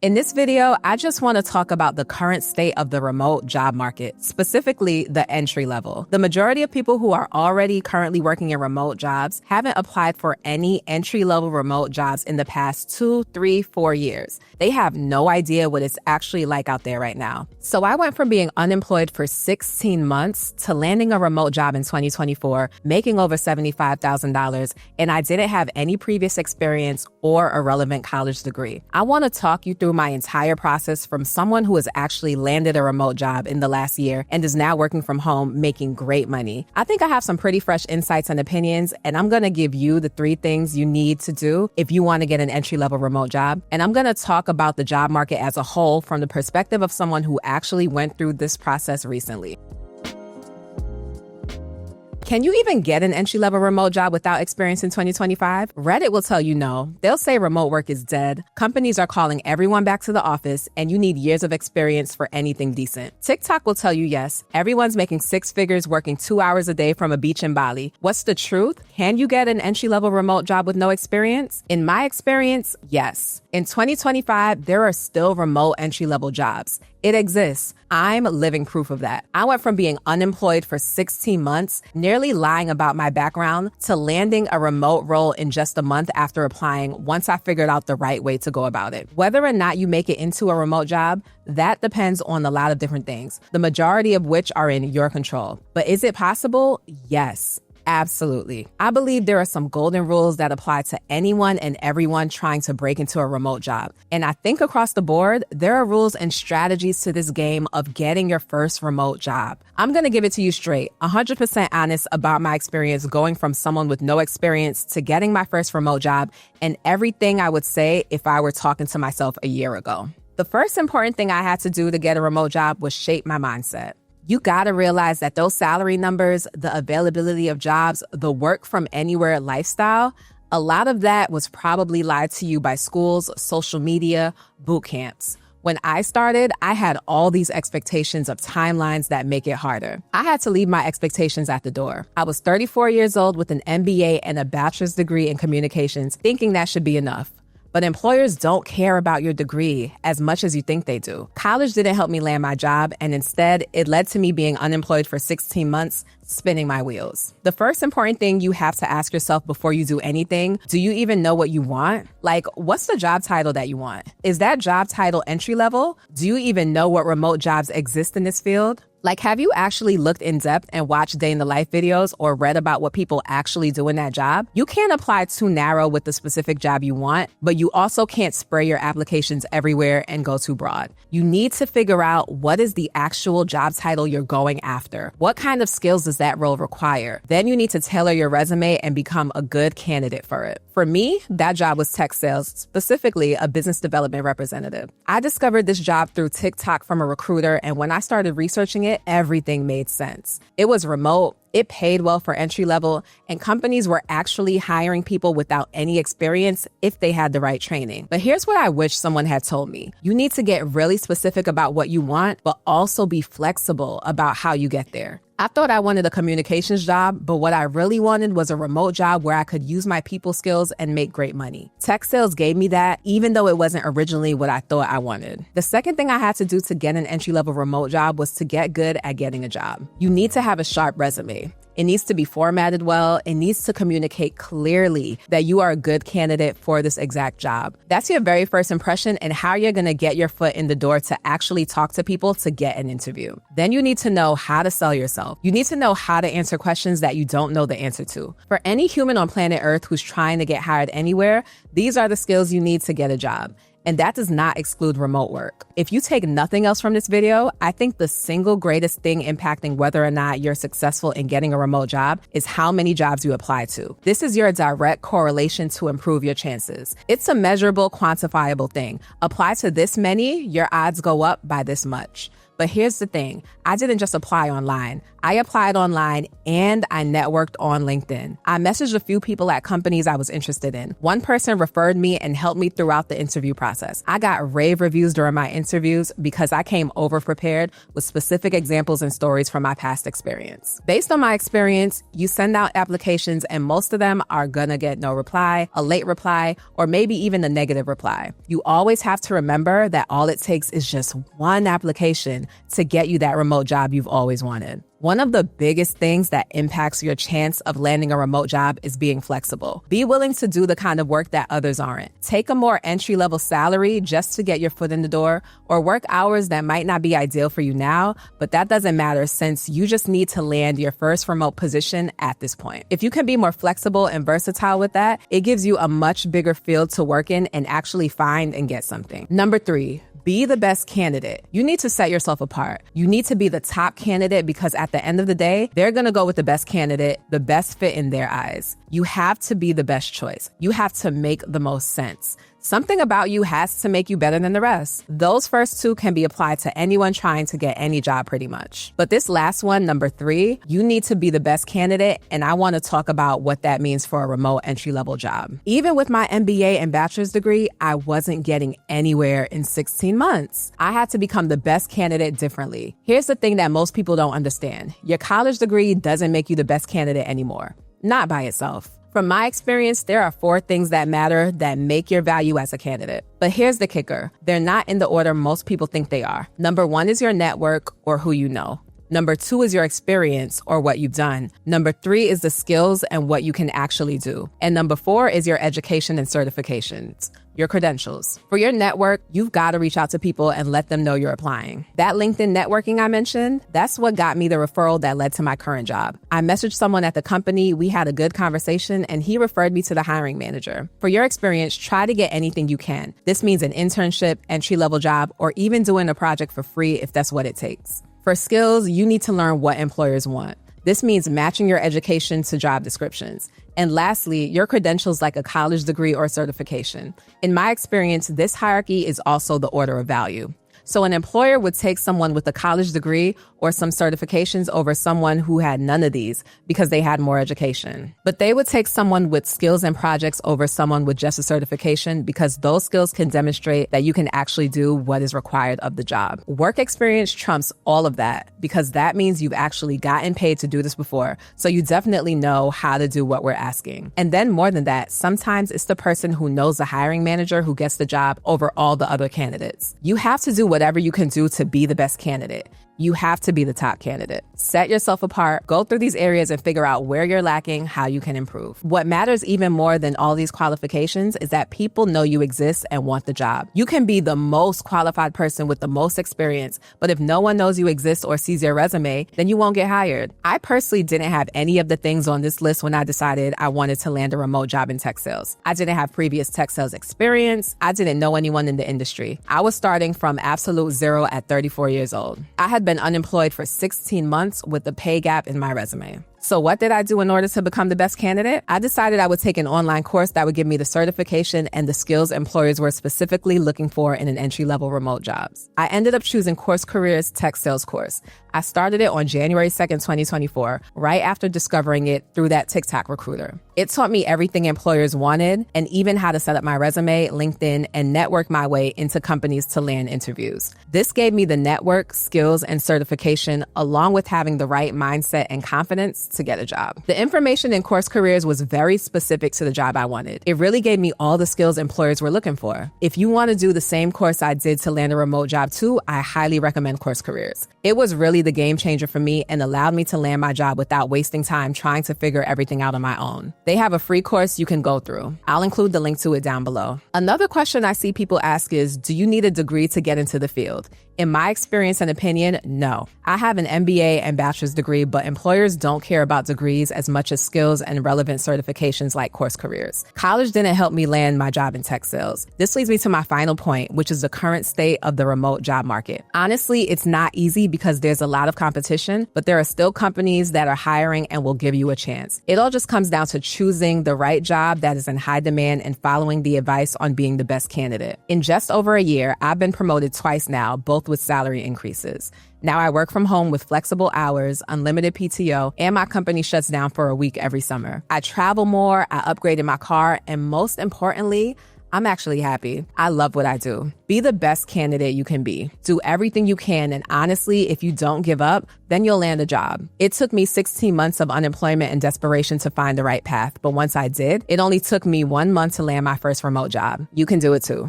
In this video, I just want to talk about the current state of the remote job market, specifically the entry level. The majority of people who are already currently working in remote jobs haven't applied for any entry-level remote jobs in the past 2, 3, 4 years. They have no idea what it's actually like out there right now. So I went from being unemployed for 16 months to landing a remote job in 2024, making over $75,000, and I didn't have any previous experience or a relevant college degree. I want to talk you through my entire process from someone who has actually landed a remote job in the last year and is now working from home making great money. I think I have some pretty fresh insights and opinions, and I'm going to give you the 3 things you need to do if you want to get an entry-level remote job. And I'm going to talk about the job market as a whole from the perspective of someone who actually went through this process recently. Can you even get an entry-level remote job without experience in 2025? Reddit will tell you no. They'll say remote work is dead. Companies are calling everyone back to the office, and you need years of experience for anything decent. TikTok will tell you yes. Everyone's making 6 figures working 2 hours a day from a beach in Bali. What's the truth? Can you get an entry-level remote job with no experience? In my experience, yes. In 2025, there are still remote entry-level jobs. It exists. I'm living proof of that. I went from being unemployed for 16 months, nearly lying about my background, to landing a remote role in just a month after applying once I figured out the right way to go about it. Whether or not you make it into a remote job, that depends on a lot of different things, the majority of which are in your control. But is it possible? Yes. Absolutely. I believe there are some golden rules that apply to anyone and everyone trying to break into a remote job. And I think across the board, there are rules and strategies to this game of getting your first remote job. I'm going to give it to you straight, 100% honest about my experience going from someone with no experience to getting my first remote job and everything I would say if I were talking to myself a year ago. The first important thing I had to do to get a remote job was shape my mindset. You gotta realize that those salary numbers, the availability of jobs, the work from anywhere lifestyle, a lot of that was probably lied to you by schools, social media, boot camps. When I started, I had all these expectations of timelines that make it harder. I had to leave my expectations at the door. I was 34 years old with an MBA and a bachelor's degree in communications, thinking that should be enough. But employers don't care about your degree as much as you think they do. College didn't help me land my job, and instead, it led to me being unemployed for 16 months, spinning my wheels. The first important thing you have to ask yourself before you do anything, do you even know what you want? Like, what's the job title that you want? Is that job title entry level? Do you even know what remote jobs exist in this field? Like, have you actually looked in depth and watched day in the life videos or read about what people actually do in that job? You can't apply too narrow with the specific job you want, but you also can't spray your applications everywhere and go too broad. You need to figure out what is the actual job title you're going after. What kind of skills does that role require? Then you need to tailor your resume and become a good candidate for it. For me, that job was tech sales, specifically a business development representative. I discovered this job through TikTok from a recruiter, and when I started researching it, everything made sense. It was remote, it paid well for entry level, and companies were actually hiring people without any experience if they had the right training. But here's what I wish someone had told me. You need to get really specific about what you want, but also be flexible about how you get there. I thought I wanted a communications job, but what I really wanted was a remote job where I could use my people skills and make great money. Tech sales gave me that, even though it wasn't originally what I thought I wanted. The second thing I had to do to get an entry-level remote job was to get good at getting a job. You need to have a sharp resume. It needs to be formatted well. It needs to communicate clearly that you are a good candidate for this exact job. That's your very first impression and how you're going to get your foot in the door to actually talk to people to get an interview. Then you need to know how to sell yourself. You need to know how to answer questions that you don't know the answer to. For any human on planet Earth who's trying to get hired anywhere, these are the skills you need to get a job. And that does not exclude remote work. If you take nothing else from this video, I think the single greatest thing impacting whether or not you're successful in getting a remote job is how many jobs you apply to. This is your direct correlation to improve your chances. It's a measurable, quantifiable thing. Apply to this many, your odds go up by this much. But here's the thing. I didn't just apply online. I applied online and I networked on LinkedIn. I messaged a few people at companies I was interested in. One person referred me and helped me throughout the interview process. I got rave reviews during my interviews because I came over prepared with specific examples and stories from my past experience. Based on my experience, you send out applications and most of them are gonna get no reply, a late reply, or maybe even a negative reply. You always have to remember that all it takes is just one application to get you that remote job you've always wanted. One of the biggest things that impacts your chance of landing a remote job is being flexible. Be willing to do the kind of work that others aren't. Take a more entry-level salary just to get your foot in the door, or work hours that might not be ideal for you now, but that doesn't matter since you just need to land your first remote position at this point. If you can be more flexible and versatile with that, it gives you a much bigger field to work in and actually find and get something. Number 3. Be the best candidate. You need to set yourself apart. You need to be the top candidate because at the end of the day, they're going to go with the best candidate, the best fit in their eyes. You have to be the best choice. You have to make the most sense. Something about you has to make you better than the rest. Those first two can be applied to anyone trying to get any job pretty much. But this last one, number 3, you need to be the best candidate, and I want to talk about what that means for a remote entry-level job. Even with my MBA and bachelor's degree, I wasn't getting anywhere in 16 months. I had to become the best candidate differently. Here's the thing that most people don't understand. Your college degree doesn't make you the best candidate anymore. Not by itself. From my experience, there are 4 things that matter that make your value as a candidate. But here's the kicker. They're not in the order most people think they are. Number 1 is your network or who you know. Number 2 is your experience or what you've done. Number 3 is the skills and what you can actually do. And number 4 is your education and certifications, your credentials. For your network, you've got to reach out to people and let them know you're applying. That LinkedIn networking I mentioned, that's what got me the referral that led to my current job. I messaged someone at the company, we had a good conversation, and he referred me to the hiring manager. For your experience, try to get anything you can. This means an internship, entry-level job, or even doing a project for free if that's what it takes. For skills, you need to learn what employers want. This means matching your education to job descriptions. And lastly, your credentials like a college degree or certification. In my experience, this hierarchy is also the order of value. So an employer would take someone with a college degree or some certifications over someone who had none of these because they had more education. But they would take someone with skills and projects over someone with just a certification because those skills can demonstrate that you can actually do what is required of the job. Work experience trumps all of that because that means you've actually gotten paid to do this before. So you definitely know how to do what we're asking. And then more than that, sometimes it's the person who knows the hiring manager who gets the job over all the other candidates. You have to do whatever you can do to be the best candidate. You have to be the top candidate. Set yourself apart, go through these areas and figure out where you're lacking, how you can improve. What matters even more than all these qualifications is that people know you exist and want the job. You can be the most qualified person with the most experience, but if no one knows you exist or sees your resume, then you won't get hired. I personally didn't have any of the things on this list when I decided I wanted to land a remote job in tech sales. I didn't have previous tech sales experience. I didn't know anyone in the industry. I was starting from absolute zero at 34 years old. I had been unemployed for 16 months with a pay gap in my resume. So what did I do in order to become the best candidate? I decided I would take an online course that would give me the certification and the skills employers were specifically looking for in an entry-level remote jobs. I ended up choosing CourseCareers Tech Sales Course. I started it on January 2nd, 2024, right after discovering it through that TikTok recruiter. It taught me everything employers wanted and even how to set up my resume, LinkedIn, and network my way into companies to land interviews. This gave me the network, skills, and certification along with having the right mindset and confidence to get a job. The information in CourseCareers was very specific to the job I wanted. It really gave me all the skills employers were looking for. If you want to do the same course I did to land a remote job too, I highly recommend CourseCareers. It was really the game changer for me and allowed me to land my job without wasting time trying to figure everything out on my own. They have a free course you can go through. I'll include the link to it down below. Another question I see people ask is, do you need a degree to get into the field? In my experience and opinion, no. I have an MBA and bachelor's degree, but employers don't care about degrees as much as skills and relevant certifications like CourseCareers. College didn't help me land my job in tech sales. This leads me to my final point, which is the current state of the remote job market. Honestly, it's not easy because there's a lot of competition, but there are still companies that are hiring and will give you a chance. It all just comes down to choosing the right job that is in high demand and following the advice on being the best candidate. In just over a year, I've been promoted twice now, both with salary increases. Now I work from home with flexible hours, unlimited PTO, and my company shuts down for a week every summer. I travel more, I upgraded my car, and most importantly, I'm actually happy. I love what I do. Be the best candidate you can be. Do everything you can, and honestly, if you don't give up, then you'll land a job. It took me 16 months of unemployment and desperation to find the right path, but once I did, it only took me 1 month to land my first remote job. You can do it too.